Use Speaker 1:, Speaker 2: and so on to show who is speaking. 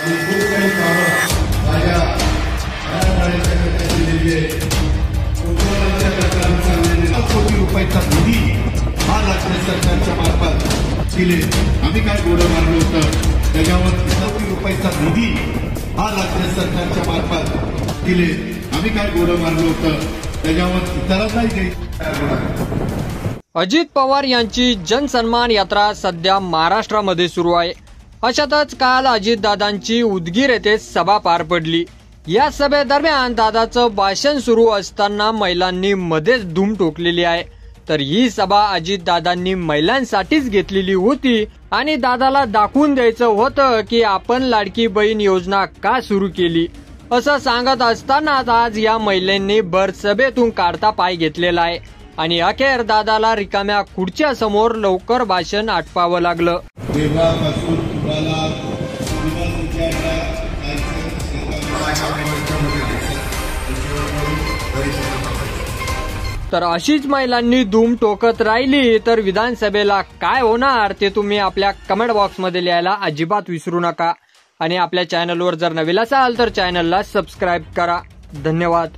Speaker 1: आणि खूप काही कामं माझ्या मराठवाड्याच्या केलेली आहे. कोकणाच्या सरकारने सांगितले 9 कोटी रुपयाचा निधी हा राज्य सरकारच्या मार्फत दिले. आम्ही काय गोडं मारलं होतं त्याच्यावर 9 कोटी रुपयाचा निधी हा राज्य सरकारच्या मार्फत दिले. आम्ही काय गोडं मारलं होतं त्याच्यावर इतरांनाही द्यायचं.
Speaker 2: अजित पवार यांची जनसन्मान यात्रा सध्या महाराष्ट्रामध्ये सुरू आहे. अशातच काल अजितदादांची उदगीर येथे सभा पार पडली. या सभेदरम्यान दादाचं भाषण सुरू असताना महिलांनी मध्येच धूम ठोकलेली आहे. तर ही सभा अजितदादांनी महिलांसाठीच घेतलेली होती आणि दादाला दाखवून द्यायचं होतं की आपण लाडकी बहीण योजना का सुरू केली असं सांगत असतानाच आज या महिलांनी भर सभेतून काढता पाय घेतलेला आहे आणि अखेर दादाला रिकाम्या खुर्च्या समोर लवकर भाषण आटपावं लागलं. तर अशीच महिलांनी धूम टोकत राहिली तर विधानसभेला काय होणार ते तुम्ही आपल्या कमेंट बॉक्समध्ये लिहायला अजिबात विसरू नका आणि आपल्या चॅनलवर जर नवीन असाल तर चॅनलला सबस्क्राईब करा. धन्यवाद.